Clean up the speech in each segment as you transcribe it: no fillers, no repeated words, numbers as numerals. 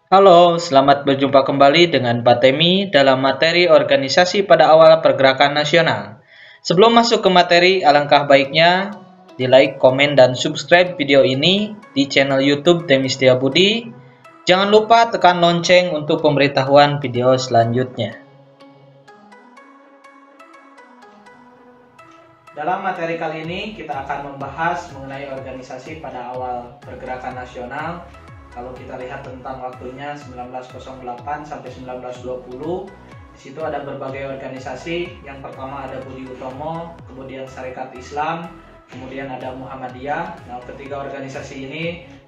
Halo, selamat berjumpa kembali dengan Pak Temi dalam materi organisasi pada awal pergerakan nasional. Sebelum masuk ke materi, alangkah baiknya di like, komen, dan subscribe video ini di channel YouTube Temi Setiabudi. Jangan lupa tekan lonceng untuk pemberitahuan video selanjutnya. Dalam materi kali ini kita akan membahas mengenai organisasi pada awal pergerakan nasional. Kalau kita lihat tentang waktunya 1908 sampai 1920, di situ ada berbagai organisasi. Yang pertama ada Budi Utomo, kemudian Sarekat Islam, kemudian ada Muhammadiyah. Nah, ketiga organisasi ini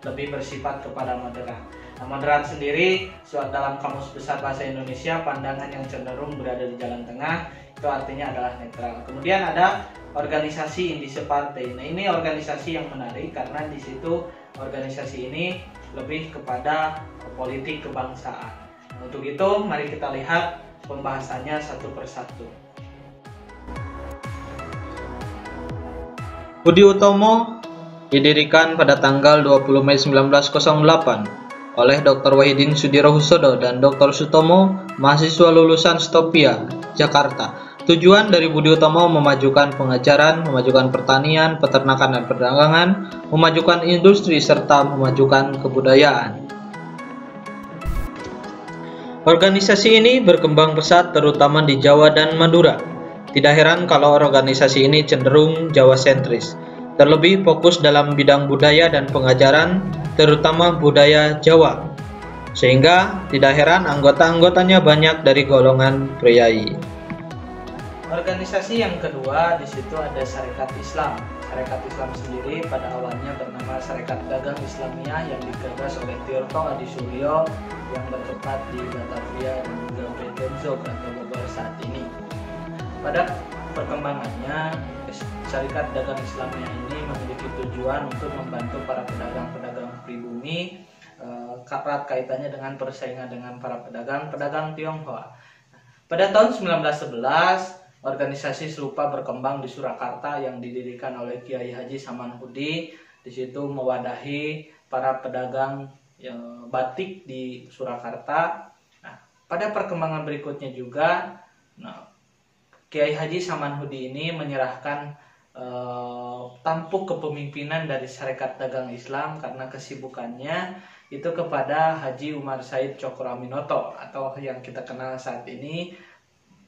lebih bersifat kepada moderat. Nah, moderat sendiri dalam Kamus Besar Bahasa Indonesia, pandangan yang cenderung berada di jalan tengah, itu artinya adalah netral. Kemudian ada organisasi indise partai. Nah, ini organisasi yang menarik karena di situ organisasi ini lebih kepada politik kebangsaan. Untuk itu, mari kita lihat pembahasannya satu persatu. Budi Utomo didirikan pada tanggal 20 Mei 1908 oleh Dr. Wahidin Sudirohusodo dan Dr. Sutomo, mahasiswa lulusan Stopia, Jakarta. Tujuan dari Budi Utomo memajukan pengajaran, memajukan pertanian, peternakan dan perdagangan, memajukan industri, serta memajukan kebudayaan. Organisasi ini berkembang pesat terutama di Jawa dan Madura. Tidak heran kalau organisasi ini cenderung Jawa sentris, terlebih fokus dalam bidang budaya dan pengajaran, terutama budaya Jawa. Sehingga tidak heran anggota-anggotanya banyak dari golongan priai. Organisasi yang kedua di situ ada Sarekat Islam. Sarekat Islam sendiri pada awalnya bernama Sarekat Dagang Islamiyah yang digagas oleh Tirto Adisuryo yang bertempat di Batavia dan juga Bedenzog atau Bogor saat ini. Pada perkembangannya, Sarekat Dagang Islamiyah ini memiliki tujuan untuk membantu para pedagang-pedagang pribumi, erat kaitannya dengan persaingan dengan para pedagang Tionghoa. Pada tahun 1911, organisasi serupa berkembang di Surakarta yang didirikan oleh Kiai Haji Samanhudi. Di situ mewadahi para pedagang batik di Surakarta. Nah, pada perkembangan berikutnya juga, Kiai Haji Samanhudi ini menyerahkan tampuk kepemimpinan dari Sarekat Dagang Islam karena kesibukannya itu kepada Haji Umar Said Cokroaminoto atau yang kita kenal saat ini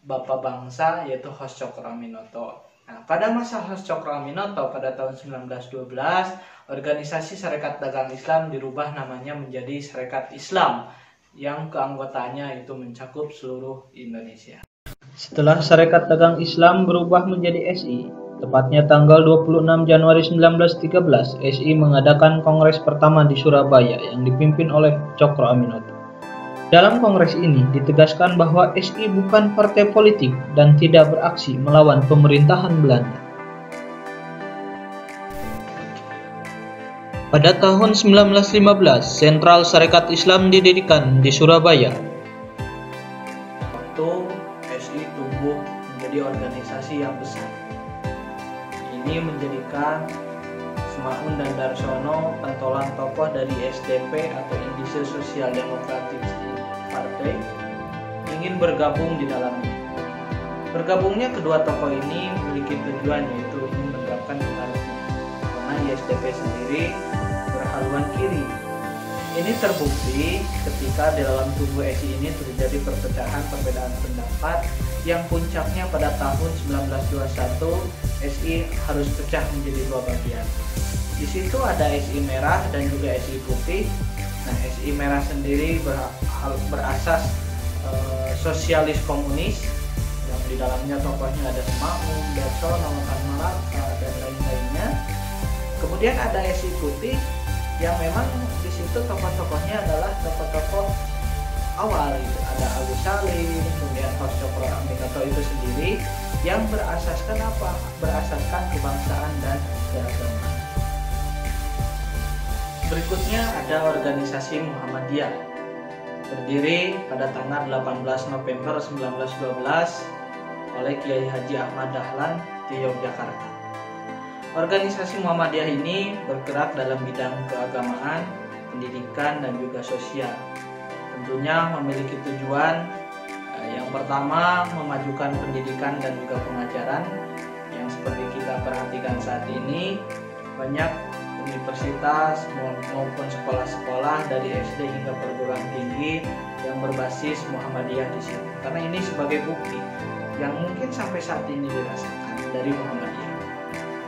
Bapak Bangsa, yaitu Hos Cokroaminoto. Nah, pada masa Hos Cokroaminoto pada tahun 1912, organisasi Sarekat Dagang Islam dirubah namanya menjadi Sarekat Islam yang keanggotaannya itu mencakup seluruh Indonesia. Setelah Sarekat Dagang Islam berubah menjadi SI, tepatnya tanggal 26 Januari 1913, SI mengadakan kongres pertama di Surabaya yang dipimpin oleh Cokroaminoto. Dalam kongres ini ditegaskan bahwa SI bukan partai politik dan tidak beraksi melawan pemerintahan Belanda. Pada tahun 1915, Sentral Sarekat Islam didirikan di Surabaya. Waktu SI tumbuh menjadi organisasi yang besar. Ini menjadikan Semaun dan Darsono, pentolan tokoh dari SDP atau Indise Sosial Demokratik Partai, ingin bergabung di dalamnya. Bergabungnya kedua tokoh ini memiliki tujuan, yaitu ingin menegakkan monarki, karena SDP sendiri berhaluan kiri. Ini terbukti ketika di dalam tubuh SI ini terjadi perpecahan perbedaan pendapat yang puncaknya pada tahun 1921 SI harus pecah menjadi dua bagian. Di situ ada SI merah dan juga SI putih. Nah, SI merah sendiri berasas sosialis komunis yang di dalamnya tokohnya ada Semaun, Darsono, Tan Malaka dan lain-lainnya. Kemudian ada SI putih yang memang di situ tokoh-tokohnya adalah tokoh-tokoh awal, gitu. Ada Agus Salim, kemudian Hos Cokroaminoto itu sendiri yang berasaskan apa? Berasaskan kebangsaan dan keagamaan. Berikutnya ada organisasi Muhammadiyah, berdiri pada tanggal 18 November 1912 oleh Kiai Haji Ahmad Dahlan di Yogyakarta. Organisasi Muhammadiyah ini bergerak dalam bidang keagamaan, pendidikan, dan juga sosial. Tentunya memiliki tujuan yang pertama memajukan pendidikan dan juga pengajaran. Yang seperti kita perhatikan saat ini, banyak universitas maupun sekolah-sekolah dari SD hingga perguruan tinggi yang berbasis Muhammadiyah di sini. Karena ini sebagai bukti yang mungkin sampai saat ini dirasakan dari Muhammadiyah.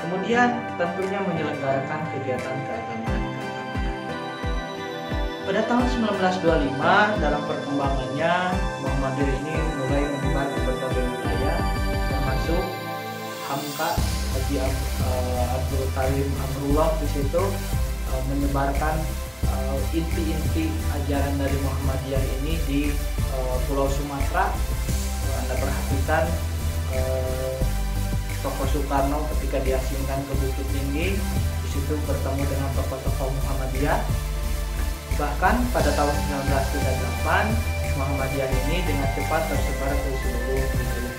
Kemudian tentunya menyelenggarakan kegiatan keagamaan. Pada tahun 1925 dalam perkembangannya Muhammadiyah ini mulai menyebar ke berbagai wilayah, termasuk Hamka Haji Abdul Karim Amrullah di situ menyebarkan inti-inti ajaran dari Muhammadiyah ini di Pulau Sumatera. Anda perhatikan tokoh Soekarno ketika diasingkan ke Bukit Tinggi, di situ bertemu dengan tokoh-tokoh Muhammadiyah. Bahkan pada tahun 1938 Muhammadiyah ini dengan cepat tersebar ke seluruh wilayah